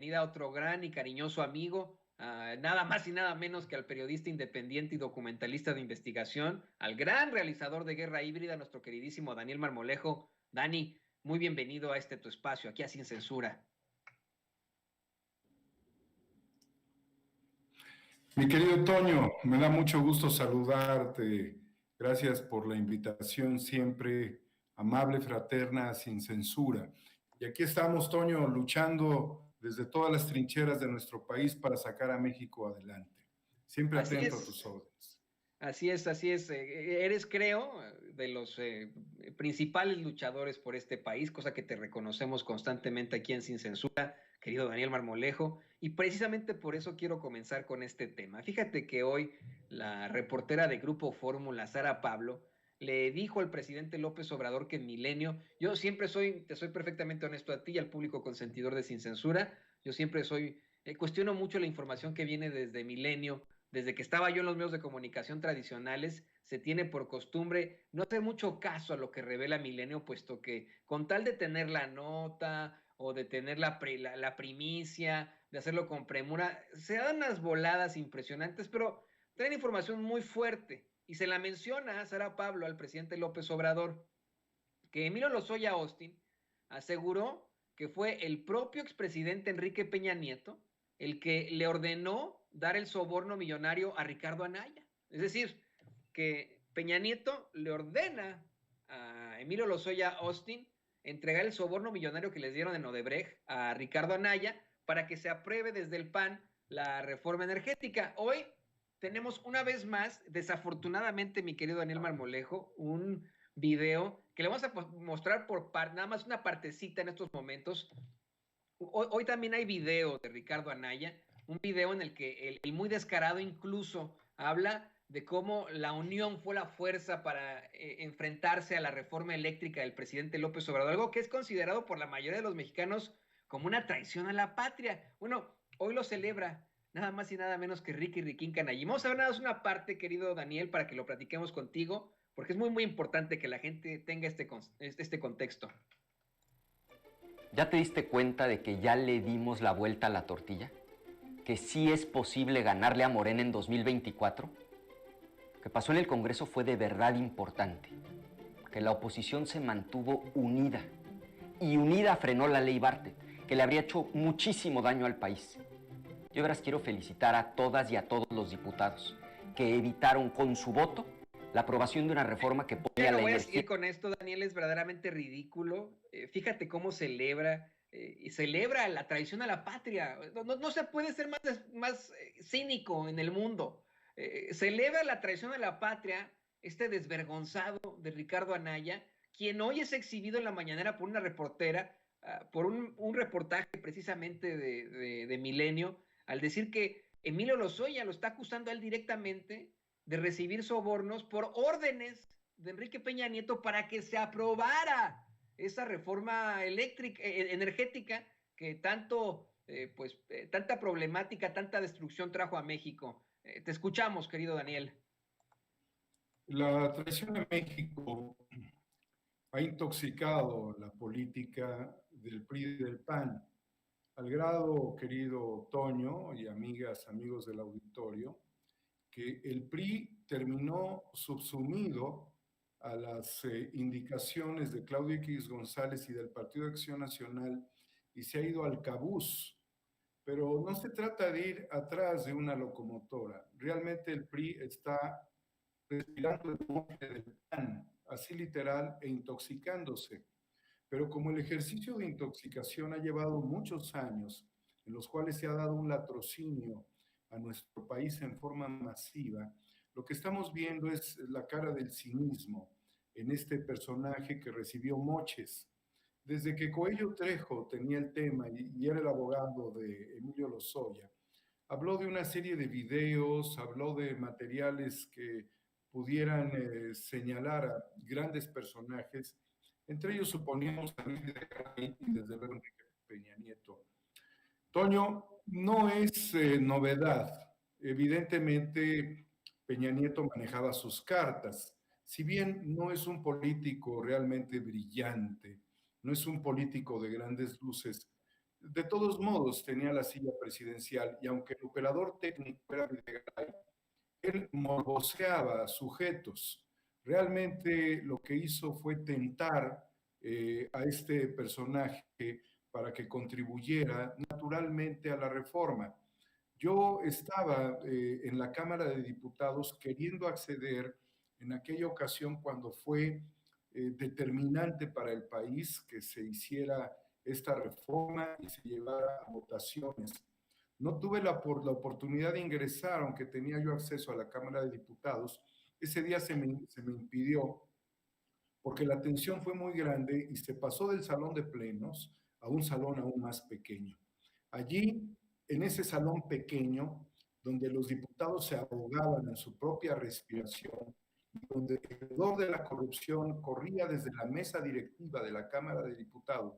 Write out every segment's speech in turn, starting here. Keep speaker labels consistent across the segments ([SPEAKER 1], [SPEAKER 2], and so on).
[SPEAKER 1] bienvenida a otro gran y cariñoso amigo, nada más y nada menos que al periodista independiente y documentalista de investigación, al gran realizador de Guerra Híbrida, nuestro queridísimo Daniel Marmolejo. Dani, muy bienvenido a este tu espacio, aquí a Sin Censura.
[SPEAKER 2] Mi querido Toño, me da mucho gusto saludarte. Gracias por la invitación siempre amable, fraterna, sin censura. Y aquí estamos, Toño, luchando desde todas las trincheras de nuestro país para sacar a México adelante. Siempre
[SPEAKER 1] Así
[SPEAKER 2] atento a
[SPEAKER 1] es.
[SPEAKER 2] tus órdenes.
[SPEAKER 1] Así es, así es. Eres, creo, de los principales luchadores por este país, cosa que te reconocemos constantemente aquí en Sin Censura, querido Daniel Marmolejo, y precisamente por eso quiero comenzar con este tema. Fíjate que hoy la reportera de Grupo Fórmula, Sara Pablo, le dijo al presidente López Obrador que en Milenio, yo siempre te soy perfectamente honesto a ti y al público consentidor de Sin Censura, yo siempre cuestiono mucho la información que viene desde Milenio. Desde que estaba yo en los medios de comunicación tradicionales, se tiene por costumbre no hacer mucho caso a lo que revela Milenio, puesto que con tal de tener la nota o de tener la primicia, de hacerlo con premura, se dan unas voladas impresionantes, pero traen información muy fuerte. Y se la menciona a Sara Pablo, al presidente López Obrador, que Emilio Lozoya Austin aseguró que fue el propio expresidente Enrique Peña Nieto el que le ordenó dar el soborno millonario a Ricardo Anaya. Es decir, que Peña Nieto le ordena a Emilio Lozoya Austin entregar el soborno millonario que les dieron en Odebrecht a Ricardo Anaya para que se apruebe desde el PAN la reforma energética. Hoy tenemos una vez más, desafortunadamente, mi querido Daniel Marmolejo, un video que le vamos a mostrar nada más una partecita en estos momentos. Hoy también hay video de Ricardo Anaya, un video en el que el muy descarado incluso habla de cómo la unión fue la fuerza para enfrentarse a la reforma eléctrica del presidente López Obrador, algo que es considerado por la mayoría de los mexicanos como una traición a la patria. Bueno, hoy lo celebra nada más y nada menos que Ricky Riquín Canallín. Vamos a ver nada más una parte, querido Daniel, para que lo platiquemos contigo, porque es muy, muy importante que la gente tenga este contexto.
[SPEAKER 3] ¿Ya te diste cuenta de que ya le dimos la vuelta a la tortilla? ¿Que sí es posible ganarle a Morena en 2024? Lo que pasó en el Congreso fue de verdad importante. Que la oposición se mantuvo unida. Y unida frenó la ley Bartlett, que le habría hecho muchísimo daño al país. Yo verás, quiero felicitar a todas y a todos los diputados que evitaron con su voto la aprobación de una reforma que pone a la energía...
[SPEAKER 1] No voy a seguir con esto, Daniel, es verdaderamente ridículo. Fíjate cómo celebra la traición a la patria. No se puede ser más cínico en el mundo. Celebra la traición a la patria este desvergonzado de Ricardo Anaya, quien hoy es exhibido en la mañanera por una reportera, por un reportaje precisamente de Milenio, al decir que Emilio Lozoya lo está acusando a él directamente de recibir sobornos por órdenes de Enrique Peña Nieto para que se aprobara esa reforma energética que tanta problemática, tanta destrucción trajo a México. Te escuchamos, querido Daniel.
[SPEAKER 2] La traición a México ha intoxicado la política del PRI y del PAN, al grado, querido Toño y amigas, amigos del auditorio, que el PRI terminó subsumido a las indicaciones de Claudio X González y del Partido de Acción Nacional y se ha ido al cabús. Pero no se trata de ir atrás de una locomotora. Realmente el PRI está respirando el monte del PAN, así literal, e intoxicándose. Pero como el ejercicio de intoxicación ha llevado muchos años, en los cuales se ha dado un latrocinio a nuestro país en forma masiva, lo que estamos viendo es la cara del cinismo en este personaje que recibió moches. Desde que Coello Trejo tenía el tema y era el abogado de Emilio Lozoya, habló de una serie de videos, habló de materiales que pudieran señalar a grandes personajes, entre ellos suponíamos a Luis de Garay y desde luego Enrique Peña Nieto. Toño, no es novedad. Evidentemente, Peña Nieto manejaba sus cartas. Si bien no es un político realmente brillante, no es un político de grandes luces, de todos modos tenía la silla presidencial y aunque el operador técnico era Videgaray, él morboseaba sujetos. Realmente lo que hizo fue tentar a este personaje para que contribuyera naturalmente a la reforma. Yo estaba en la Cámara de Diputados queriendo acceder en aquella ocasión cuando fue determinante para el país que se hiciera esta reforma y se llevara a votaciones. No tuve la oportunidad de ingresar, aunque tenía yo acceso a la Cámara de Diputados. Ese día se me impidió porque la tensión fue muy grande y se pasó del salón de plenos a un salón aún más pequeño. Allí, en ese salón pequeño, donde los diputados se ahogaban en su propia respiración, donde el hedor de la corrupción corría desde la mesa directiva de la Cámara de Diputados,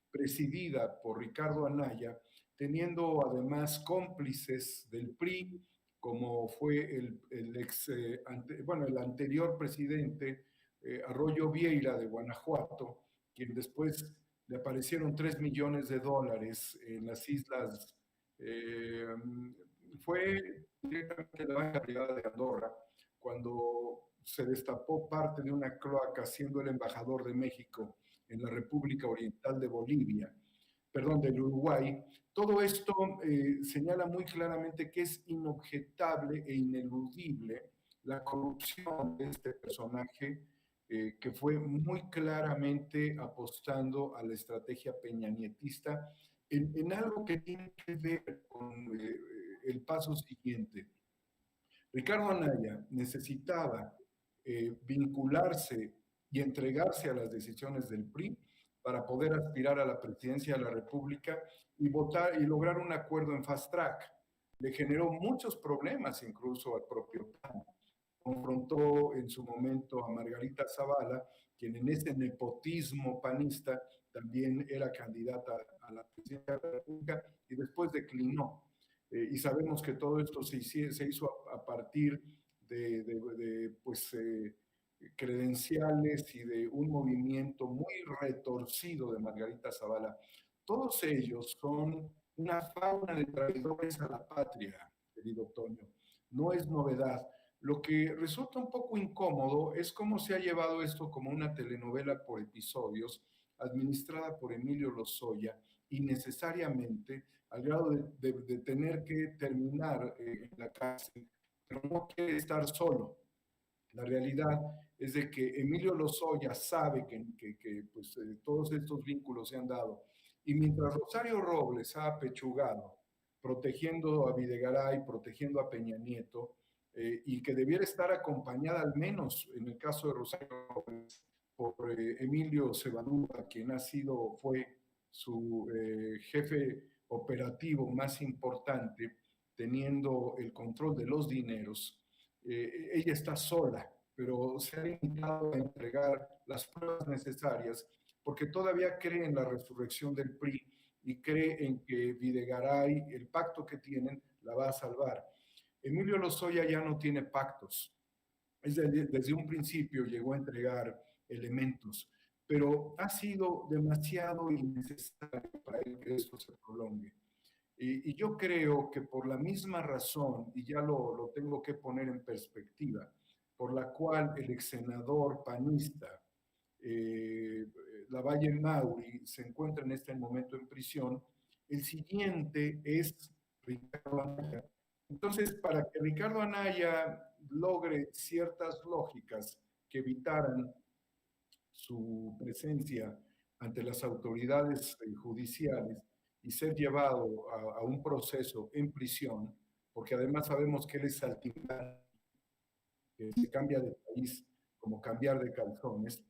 [SPEAKER 2] presidida por Ricardo Anaya, teniendo además cómplices del PRI, como fue el anterior presidente Arroyo Vieira de Guanajuato, quien después le aparecieron $3 millones en las islas, fue directamente la banca privada de Andorra, cuando se destapó parte de una cloaca siendo el embajador de México en la República Oriental de Bolivia, perdón, del Uruguay. Todo esto señala muy claramente que es inobjetable e ineludible la corrupción de este personaje que fue muy claramente apostando a la estrategia peñanietista en algo que tiene que ver con el paso siguiente. Ricardo Anaya necesitaba vincularse y entregarse a las decisiones del PRI para poder aspirar a la presidencia de la República y votar y lograr un acuerdo en fast track. Le generó muchos problemas incluso al propio PAN. Confrontó en su momento a Margarita Zavala, quien en ese nepotismo panista también era candidata a la presidencia de la República y después declinó. Y sabemos que todo esto se hizo a partir de credenciales y de un movimiento muy retorcido de Margarita Zavala. Todos ellos son una fauna de traidores a la patria, querido Toño. No es novedad. Lo que resulta un poco incómodo es cómo se ha llevado esto como una telenovela por episodios, administrada por Emilio Lozoya, innecesariamente, al grado de tener que terminar en la cárcel, pero no quiere estar solo. La realidad es de que Emilio Lozoya sabe que todos estos vínculos se han dado. Y mientras Rosario Robles ha apechugado, protegiendo a Videgaray, protegiendo a Peña Nieto, y que debiera estar acompañada al menos, en el caso de Rosario Robles, por Emilio Cebadúa, quien fue su jefe operativo más importante, teniendo el control de los dineros. Ella está sola, pero se ha limitado a entregar las pruebas necesarias porque todavía cree en la resurrección del PRI y cree en que Videgaray, el pacto que tienen, la va a salvar. Emilio Lozoya ya no tiene pactos. Desde un principio llegó a entregar elementos, pero ha sido demasiado innecesario para él que esto se prolongue. Y yo creo que por la misma razón, y ya lo tengo que poner en perspectiva, por la cual el ex senador panista Lavalle Mauri se encuentra en este momento en prisión, el siguiente es Ricardo Anaya. Entonces, para que Ricardo Anaya logre ciertas lógicas que evitaran su presencia ante las autoridades judiciales y ser llevado a un proceso en prisión, porque además sabemos que él es saltimbanqui, que se cambia de país como cambiar de calzones,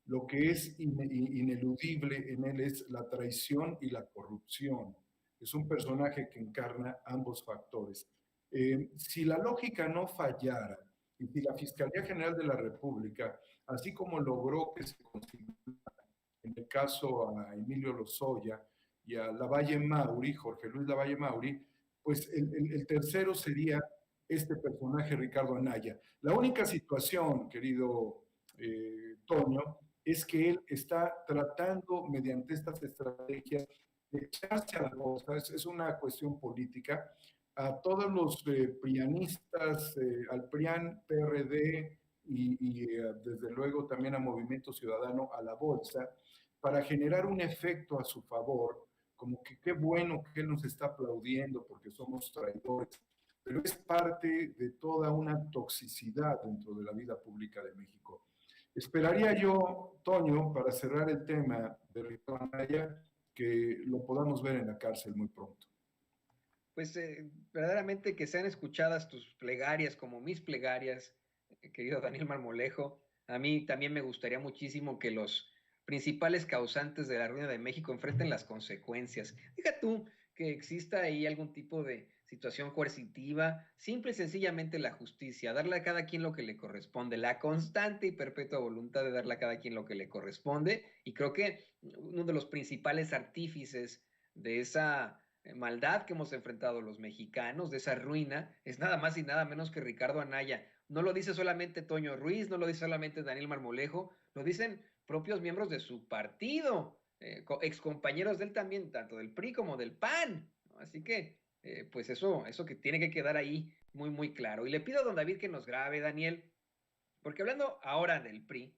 [SPEAKER 2] lo que es ineludible en él es la traición y la corrupción. Es un personaje que encarna ambos factores. Si la lógica no fallara y si la Fiscalía General de la República, así como logró que se constituyera en el caso a Emilio Lozoya y a Lavalle Mauri, Jorge Luis Lavalle Mauri, pues el tercero sería este personaje Ricardo Anaya. La única situación, querido Toño, es que él está tratando mediante estas estrategias de echarse a la bolsa, es una cuestión política, a todos los prianistas, al PRIAN, PRD desde luego también a Movimiento Ciudadano, a la bolsa, para generar un efecto a su favor, como que qué bueno que él nos está aplaudiendo porque somos traidores, pero es parte de toda una toxicidad dentro de la vida pública de México. Esperaría yo, Toño, para cerrar el tema de Ricardo Anaya, que lo podamos ver en la cárcel muy pronto.
[SPEAKER 1] Pues verdaderamente que sean escuchadas tus plegarias como mis plegarias, querido Daniel Marmolejo. A mí también me gustaría muchísimo que los principales causantes de la ruina de México enfrenten las consecuencias. Deja tú que exista ahí algún tipo de situación coercitiva, simple y sencillamente la justicia, darle a cada quien lo que le corresponde, la constante y perpetua voluntad de darle a cada quien lo que le corresponde. Y creo que uno de los principales artífices de esa maldad que hemos enfrentado los mexicanos, de esa ruina, es nada más y nada menos que Ricardo Anaya. No lo dice solamente Toño Ruiz, no lo dice solamente Daniel Marmolejo, lo dicen propios miembros de su partido, excompañeros de él también, tanto del PRI como del PAN, ¿no? Así que, pues eso que tiene que quedar ahí muy, muy claro. Y le pido a don David que nos grabe, Daniel, porque hablando ahora del PRI,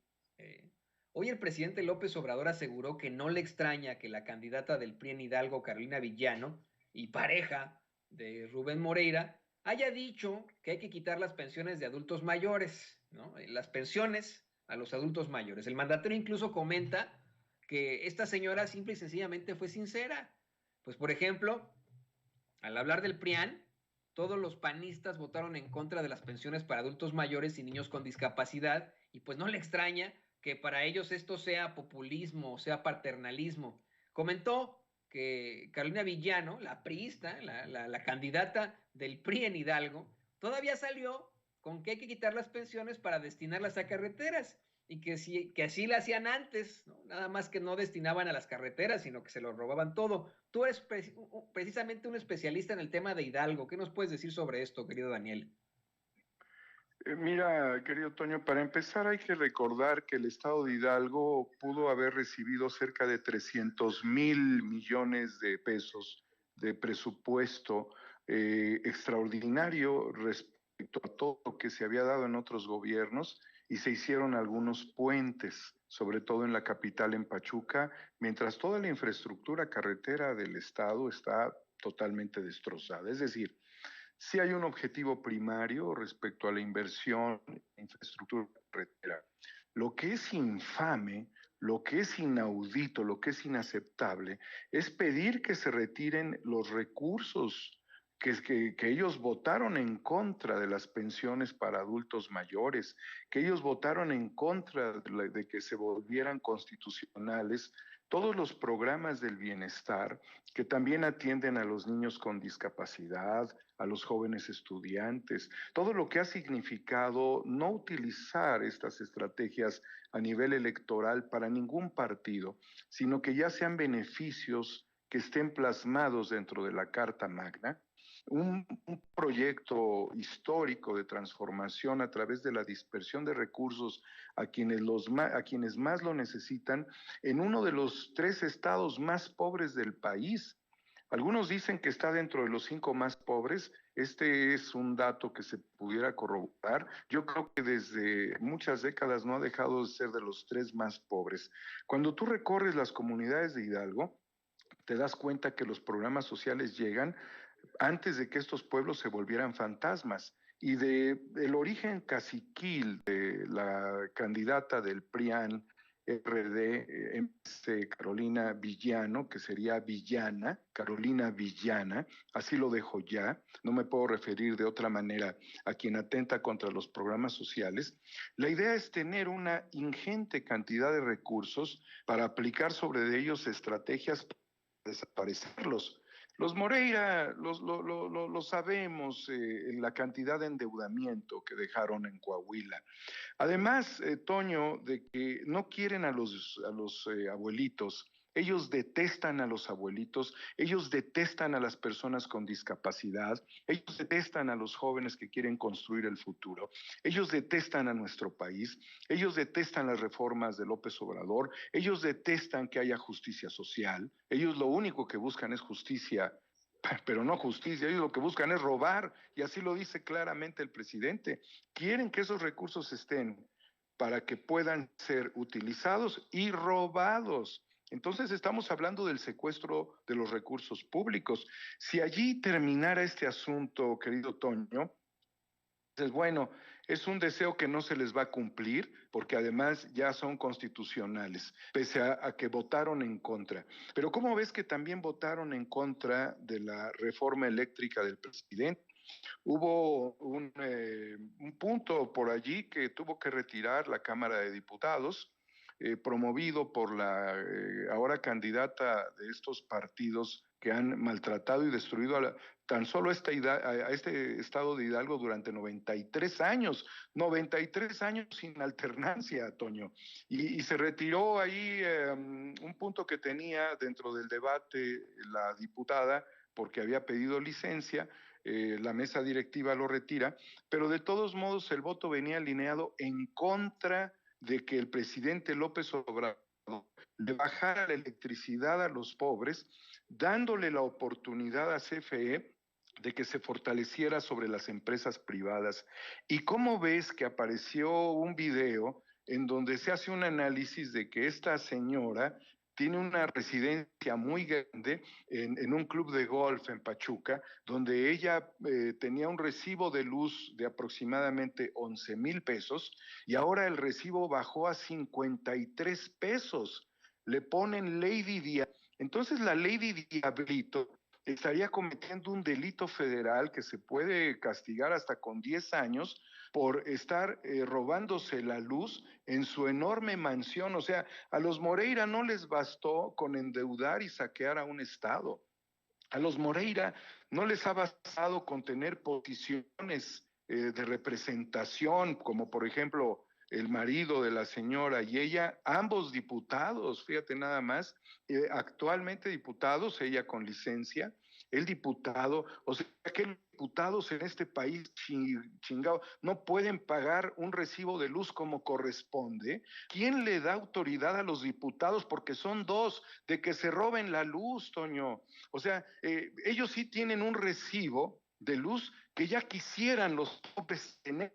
[SPEAKER 1] hoy el presidente López Obrador aseguró que no le extraña que la candidata del PRI en Hidalgo, Carolina Villano, y pareja de Rubén Moreira, haya dicho que hay que quitar las pensiones de adultos mayores, ¿no? Las pensiones a los adultos mayores. El mandatario incluso comenta que esta señora simple y sencillamente fue sincera. Pues, por ejemplo, al hablar del PRIAN, todos los panistas votaron en contra de las pensiones para adultos mayores y niños con discapacidad, y pues no le extraña que para ellos esto sea populismo, sea paternalismo. Comentó que Carolina Villano, la priista, la candidata del PRI en Hidalgo, todavía salió con que hay que quitar las pensiones para destinarlas a carreteras y que así la hacían antes, ¿no? Nada más que no destinaban a las carreteras, sino que se lo robaban todo. Tú eres precisamente un especialista en el tema de Hidalgo. ¿Qué nos puedes decir sobre esto, querido Daniel?
[SPEAKER 4] Mira, querido Toño, para empezar hay que recordar que el estado de Hidalgo pudo haber recibido cerca de 300,000 millones de pesos de presupuesto extraordinario respecto a todo lo que se había dado en otros gobiernos, y se hicieron algunos puentes, sobre todo en la capital, en Pachuca, mientras toda la infraestructura carretera del estado está totalmente destrozada. Es decir, sí hay un objetivo primario respecto a la inversión en infraestructura carretera. Lo que es infame, lo que es inaudito, lo que es inaceptable, es pedir que se retiren los recursos que ellos votaron en contra de las pensiones para adultos mayores, que ellos votaron en contra de que se volvieran constitucionales todos los programas del bienestar que también atienden a los niños con discapacidad, a los jóvenes estudiantes, todo lo que ha significado no utilizar estas estrategias a nivel electoral para ningún partido, sino que ya sean beneficios que estén plasmados dentro de la Carta Magna, un proyecto histórico de transformación a través de la dispersión de recursos a quienes más lo necesitan en uno de los 3 estados más pobres del país. Algunos dicen que está dentro de los 5 más pobres. Este es un dato que se pudiera corroborar. Yo creo que desde muchas décadas no ha dejado de ser de los 3 más pobres. Cuando tú recorres las comunidades de Hidalgo, te das cuenta que los programas sociales llegan antes de que estos pueblos se volvieran fantasmas. Y del origen caciquil de la candidata del PRIAN, RD, Carolina Villano, que sería Villana, Carolina Villana, así lo dejo ya, no me puedo referir de otra manera a quien atenta contra los programas sociales. La idea es tener una ingente cantidad de recursos para aplicar sobre ellos estrategias para desaparecerlos. Los Moreira, lo sabemos, la cantidad de endeudamiento que dejaron en Coahuila. Además, Toño, de que no quieren a los abuelitos Ellos detestan a los abuelitos, ellos detestan a las personas con discapacidad, ellos detestan a los jóvenes que quieren construir el futuro, ellos detestan a nuestro país, ellos detestan las reformas de López Obrador, ellos detestan que haya justicia social, ellos lo único que buscan es justicia, pero no justicia, ellos lo que buscan es robar, y así lo dice claramente el presidente. Quieren que esos recursos estén para que puedan ser utilizados y robados. Entonces estamos hablando del secuestro de los recursos públicos. Si allí terminara este asunto, querido Toño, entonces, bueno, es un deseo que no se les va a cumplir porque además ya son constitucionales, pese a que votaron en contra. Pero ¿cómo ves que también votaron en contra de la reforma eléctrica del presidente? Hubo un punto por allí que tuvo que retirar la Cámara de Diputados, promovido por la ahora candidata de estos partidos que han maltratado y destruido tan solo a este estado de Hidalgo durante 93 años, 93 años sin alternancia, Toño. Y se retiró ahí un punto que tenía dentro del debate la diputada porque había pedido licencia. La mesa directiva lo retira, pero de todos modos el voto venía alineado en contra de que el presidente López Obrador le bajara la electricidad a los pobres, dándole la oportunidad a CFE de que se fortaleciera sobre las empresas privadas. ¿Y cómo ves que apareció un video en donde se hace un análisis de que esta señora tiene una residencia muy grande en un club de golf en Pachuca, donde ella tenía un recibo de luz de aproximadamente 11,000 pesos y ahora el recibo bajó a 53 pesos? Le ponen Lady Diablito. Entonces la Lady Diablito estaría cometiendo un delito federal que se puede castigar hasta con 10 años por estar robándose la luz en su enorme mansión. O sea, a los Moreira no les bastó con endeudar y saquear a un estado. A los Moreira no les ha bastado con tener posiciones de representación, como por ejemplo el marido de la señora y ella, ambos diputados, fíjate nada más, actualmente diputados, ella con licencia, el diputado, o sea que los diputados en este país chingado no pueden pagar un recibo de luz como corresponde. ¿Quién le da autoridad a los diputados? Porque son dos, de que se roben la luz, Toño. O sea, ellos sí tienen un recibo de luz que ya quisieran los pobres tener.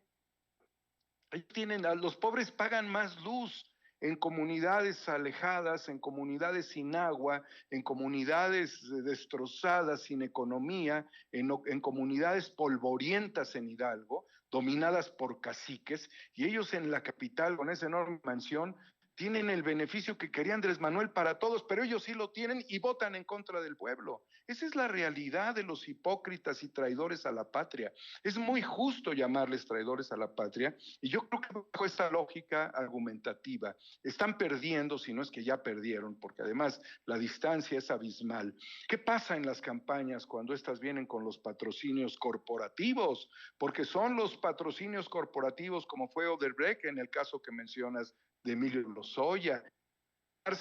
[SPEAKER 4] Los pobres pagan más luz en comunidades alejadas, en comunidades sin agua, en comunidades destrozadas, sin economía, en comunidades polvorientas en Hidalgo, dominadas por caciques, y ellos en la capital, con esa enorme mansión, tienen el beneficio que quería Andrés Manuel para todos, pero ellos sí lo tienen y votan en contra del pueblo. Esa es la realidad de los hipócritas y traidores a la patria. Es muy justo llamarles traidores a la patria, y yo creo que bajo esta lógica argumentativa están perdiendo, si no es que ya perdieron, porque además la distancia es abismal. ¿Qué pasa en las campañas cuando estas vienen con los patrocinios corporativos? Porque son los patrocinios corporativos, como fue Odebrecht en el caso que mencionas de Emilio Lozoya.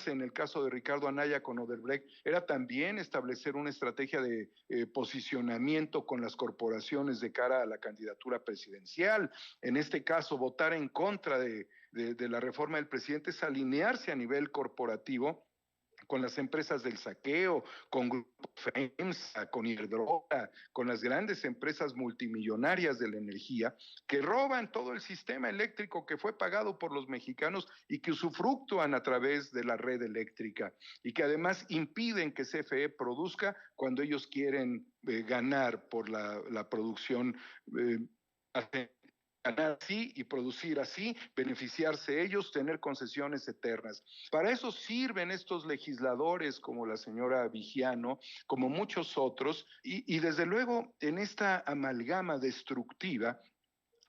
[SPEAKER 4] En el caso de Ricardo Anaya con Odebrecht, era también establecer una estrategia de posicionamiento con las corporaciones de cara a la candidatura presidencial. En este caso, votar en contra de la reforma del presidente es alinearse a nivel corporativo con las empresas del saqueo, con Grupo FEMSA, con Iberdrola, con las grandes empresas multimillonarias de la energía, que roban todo el sistema eléctrico que fue pagado por los mexicanos y que usufructúan a través de la red eléctrica, y que además impiden que CFE produzca cuando ellos quieren ganar por la producción ganar así y producir así, beneficiarse ellos, tener concesiones eternas. Para eso sirven estos legisladores como la señora Vigiano, como muchos otros, y desde luego en esta amalgama destructiva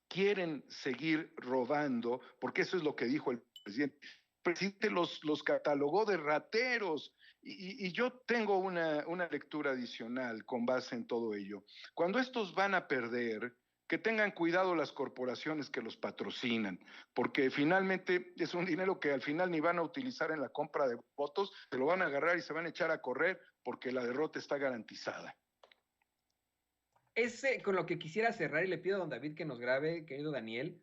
[SPEAKER 4] quieren seguir robando, porque eso es lo que dijo el presidente. El presidente los catalogó de rateros, y yo tengo una lectura adicional con base en todo ello. Cuando estos van a perder, que tengan cuidado las corporaciones que los patrocinan, porque finalmente es un dinero que al final ni van a utilizar en la compra de votos, se lo van a agarrar y se van a echar a correr porque la derrota está garantizada.
[SPEAKER 1] Es con lo que quisiera cerrar y le pido a don David que nos grabe, querido Daniel.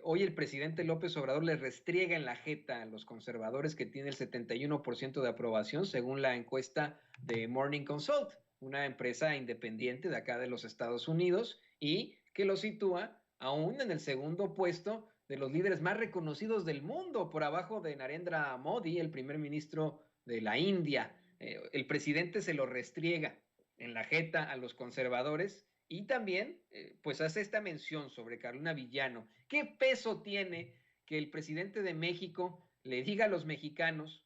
[SPEAKER 1] Hoy el presidente López Obrador le restriega en la jeta a los conservadores que tiene el 71% de aprobación según la encuesta de Morning Consult, una empresa independiente de acá de los Estados Unidos y que lo sitúa aún en el segundo puesto de los líderes más reconocidos del mundo, por abajo de Narendra Modi, el primer ministro de la India. El presidente se lo restriega en la jeta a los conservadores y también pues hace esta mención sobre Carolina Villano. ¿Qué peso tiene que el presidente de México le diga a los mexicanos,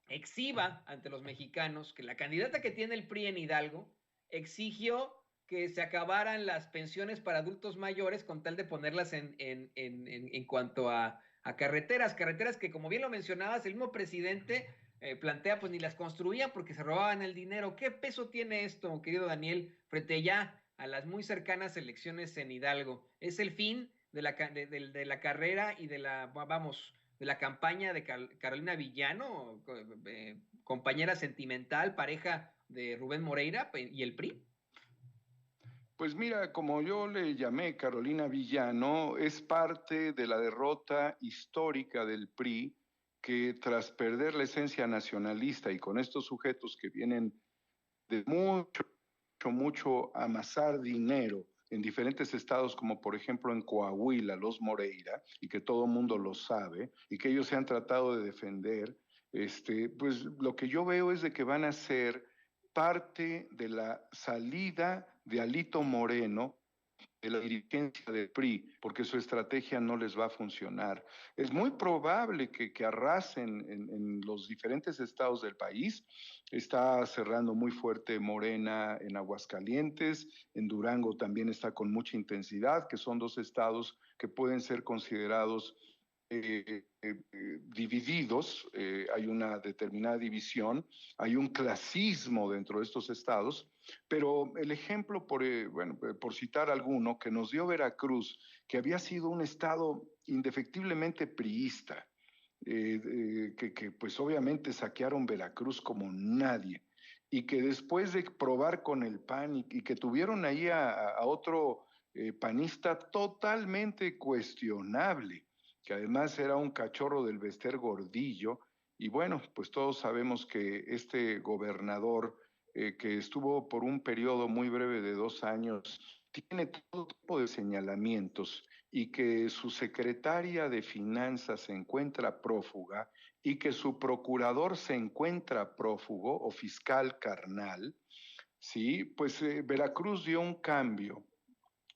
[SPEAKER 1] exhiba ante los mexicanos, que la candidata que tiene el PRI en Hidalgo exigió que se acabaran las pensiones para adultos mayores con tal de ponerlas en cuanto a carreteras que, como bien lo mencionabas, el mismo presidente plantea, pues ni las construían porque se robaban el dinero? ¿Qué peso tiene esto, querido Daniel, frente ya a las muy cercanas elecciones en Hidalgo? ¿Es el fin de la carrera y de la campaña de Carolina Villano, compañera sentimental, pareja de Rubén Moreira y el PRI?
[SPEAKER 4] Pues mira, como yo le llamé Carolina Villano, es parte de la derrota histórica del PRI, que tras perder la esencia nacionalista y con estos sujetos que vienen de mucho amasar dinero en diferentes estados, como por ejemplo en Coahuila, los Moreira, y que todo el mundo lo sabe, y que ellos se han tratado de defender, pues lo que yo veo es de que van a ser parte de la salida de Alito Moreno de la dirigencia del PRI, porque su estrategia no les va a funcionar. Es muy probable que arrasen en los diferentes estados del país. Está cerrando muy fuerte Morena en Aguascalientes, en Durango también está con mucha intensidad, que son dos estados que pueden ser considerados divididos, hay una determinada división, hay un clasismo dentro de estos estados, pero el ejemplo, por citar alguno, que nos dio Veracruz, que había sido un estado indefectiblemente priista, que pues obviamente saquearon Veracruz como nadie, y que después de probar con el PAN y que tuvieron ahí a otro panista totalmente cuestionable, que además era un cachorro del Bester Gordillo, y bueno, pues todos sabemos que este gobernador, que estuvo por un periodo muy breve de 2 años, tiene todo tipo de señalamientos, y que su secretaria de Finanzas se encuentra prófuga, y que su procurador se encuentra prófugo o fiscal carnal, ¿sí? Pues Veracruz dio un cambio.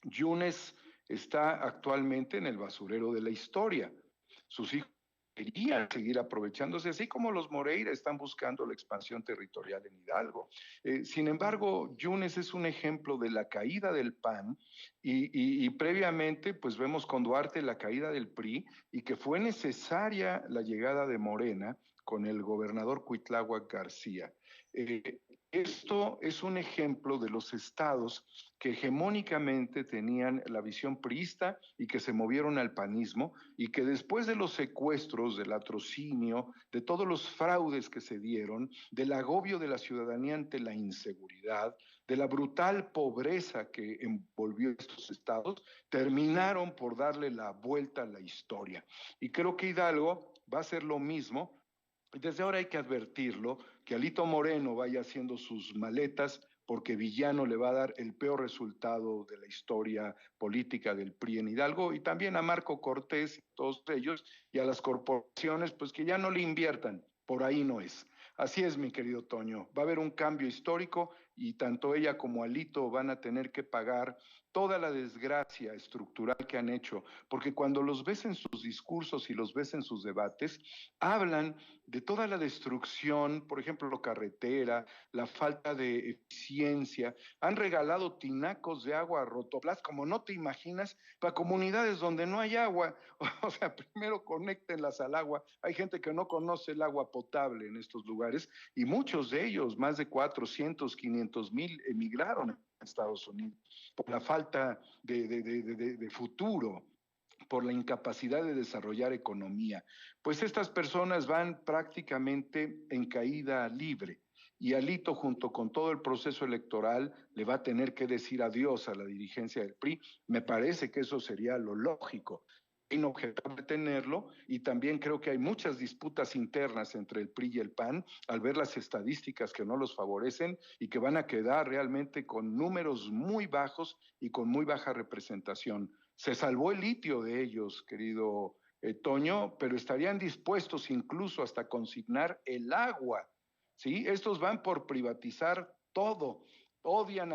[SPEAKER 4] Yunes está actualmente en el basurero de la historia. Sus hijos querían seguir aprovechándose, así como los Moreira están buscando la expansión territorial en Hidalgo. Sin embargo, Yunes es un ejemplo de la caída del PAN y previamente pues vemos con Duarte la caída del PRI y que fue necesaria la llegada de Morena con el gobernador Cuitláhuac García. Esto es un ejemplo de los estados que hegemónicamente tenían la visión priista y que se movieron al panismo, y que después de los secuestros, del latrocinio, de todos los fraudes que se dieron, del agobio de la ciudadanía ante la inseguridad, de la brutal pobreza que envolvió estos estados, terminaron por darle la vuelta a la historia. Y creo que Hidalgo va a hacer lo mismo. Desde ahora hay que advertirlo, que Alito Moreno vaya haciendo sus maletas, porque Villano le va a dar el peor resultado de la historia política del PRI en Hidalgo, y también a Marco Cortés y todos ellos, y a las corporaciones, pues que ya no le inviertan, por ahí no es. Así es, mi querido Toño, va a haber un cambio histórico y tanto ella como Alito van a tener que pagar toda la desgracia estructural que han hecho, porque cuando los ves en sus discursos y los ves en sus debates, hablan de toda la destrucción, por ejemplo, carretera, la falta de eficiencia, han regalado tinacos de agua a Rotoplas, como no te imaginas, para comunidades donde no hay agua. O sea, primero conéctenlas al agua. Hay gente que no conoce el agua potable en estos lugares, y muchos de ellos, más de 400, 500 200,000 emigraron a Estados Unidos por la falta de futuro, por la incapacidad de desarrollar economía. Pues estas personas van prácticamente en caída libre. Y Alito, junto con todo el proceso electoral, le va a tener que decir adiós a la dirigencia del PRI. Me parece que eso sería lo lógico. Inobjetable tenerlo, y también creo que hay muchas disputas internas entre el PRI y el PAN al ver las estadísticas que no los favorecen y que van a quedar realmente con números muy bajos y con muy baja representación. Se salvó el litio de ellos, querido Toño, pero estarían dispuestos incluso hasta consignar el agua, ¿sí? Estos van por privatizar todo. Odian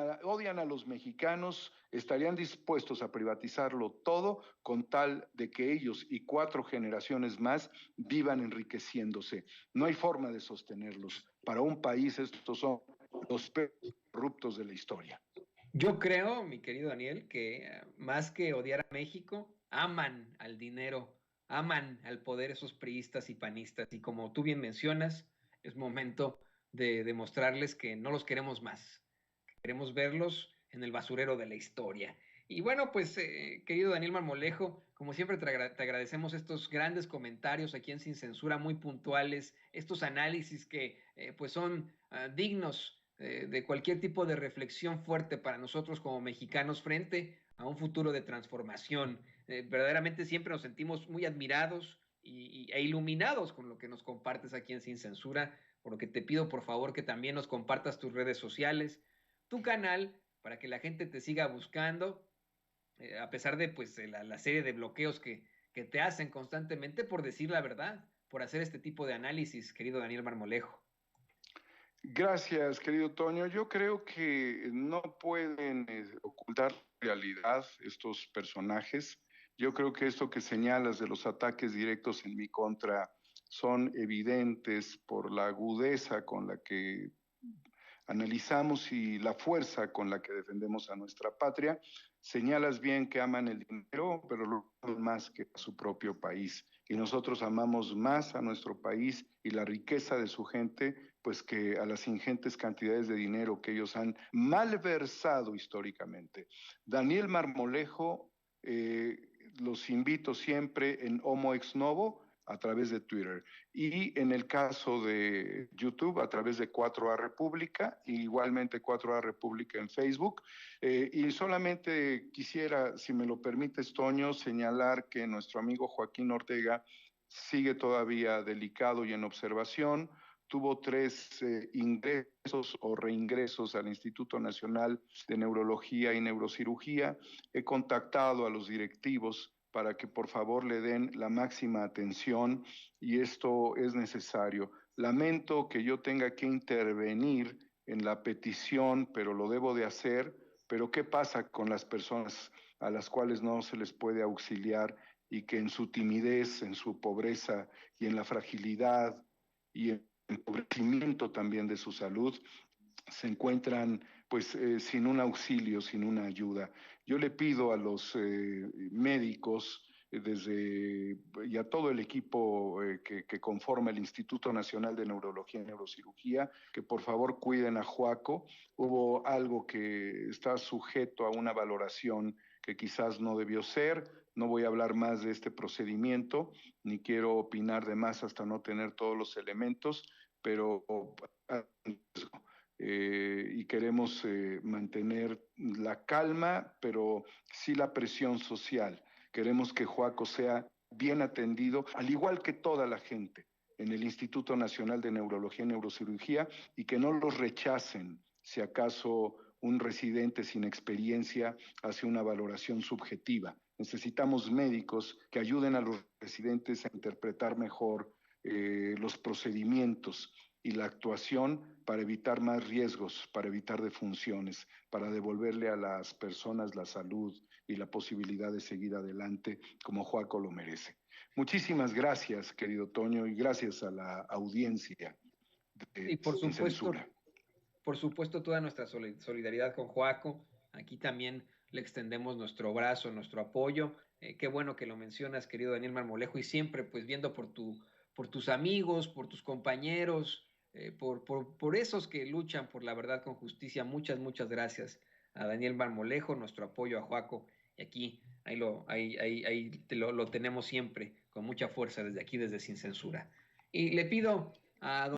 [SPEAKER 4] a los mexicanos, estarían dispuestos a privatizarlo todo con tal de que ellos y 4 generaciones más vivan enriqueciéndose. No hay forma de sostenerlos. Para un país estos son los peores corruptos de la historia.
[SPEAKER 1] Yo creo, mi querido Daniel, que más que odiar a México, aman al dinero, aman al poder esos priistas y panistas. Y como tú bien mencionas, es momento de demostrarles que no los queremos más. Queremos verlos en el basurero de la historia. Y bueno, pues, querido Daniel Marmolejo, como siempre te agradecemos estos grandes comentarios aquí en Sin Censura, muy puntuales, estos análisis que pues son dignos de cualquier tipo de reflexión fuerte para nosotros como mexicanos frente a un futuro de transformación. Verdaderamente siempre nos sentimos muy admirados e iluminados con lo que nos compartes aquí en Sin Censura, por lo que te pido por favor que también nos compartas tus redes sociales, tu canal, para que la gente te siga buscando, a pesar de pues la serie de bloqueos que te hacen constantemente por decir la verdad, por hacer este tipo de análisis, querido Daniel Marmolejo.
[SPEAKER 4] Gracias, querido Toño. Yo creo que no pueden ocultar la realidad estos personajes. Yo creo que esto que señalas de los ataques directos en mi contra son evidentes por la agudeza con la que analizamos y la fuerza con la que defendemos a nuestra patria. Señalas bien que aman el dinero, pero lo aman más que a su propio país. Y nosotros amamos más a nuestro país y la riqueza de su gente, pues que a las ingentes cantidades de dinero que ellos han malversado históricamente. Daniel Marmolejo, los invito siempre en Homo Ex Novo, a través de Twitter, y en el caso de YouTube a través de 4A República, igualmente 4A República en Facebook, y solamente quisiera, si me lo permites, Toño, señalar que nuestro amigo Joaquín Ortega sigue todavía delicado y en observación. Tuvo 3 ingresos o reingresos al Instituto Nacional de Neurología y Neurocirugía. He contactado a los directivos para que por favor le den la máxima atención, y esto es necesario. Lamento que yo tenga que intervenir en la petición, pero lo debo de hacer. Pero ¿qué pasa con las personas a las cuales no se les puede auxiliar y que en su timidez, en su pobreza y en la fragilidad y en el empobrecimiento también de su salud se encuentran pues sin un auxilio, sin una ayuda? Yo le pido a los médicos y a todo el equipo que conforma el Instituto Nacional de Neurología y Neurocirugía, que por favor cuiden a Joaco. Hubo algo que está sujeto a una valoración que quizás no debió ser. No voy a hablar más de este procedimiento, ni quiero opinar de más hasta no tener todos los elementos, pero y queremos mantener la calma, pero sí la presión social. Queremos que Joaco sea bien atendido, al igual que toda la gente en el Instituto Nacional de Neurología y Neurocirugía, y que no los rechacen si acaso un residente sin experiencia hace una valoración subjetiva. Necesitamos médicos que ayuden a los residentes a interpretar mejor los procedimientos y la actuación para evitar más riesgos, para evitar defunciones, para devolverle a las personas la salud y la posibilidad de seguir adelante como Joaco lo merece. Muchísimas gracias, querido Toño, y gracias a la audiencia de
[SPEAKER 1] Y
[SPEAKER 4] Sin Censura.
[SPEAKER 1] por supuesto, toda nuestra solidaridad con Joaco. Aquí también le extendemos nuestro brazo, nuestro apoyo. Qué bueno que lo mencionas, querido Daniel Marmolejo, y siempre pues viendo por tus amigos, por tus compañeros, por esos que luchan por la verdad con justicia. Muchas, muchas gracias a Daniel Marmolejo, nuestro apoyo a Joaco, y aquí, lo tenemos siempre, con mucha fuerza desde aquí, desde Sin Censura. Y le pido a don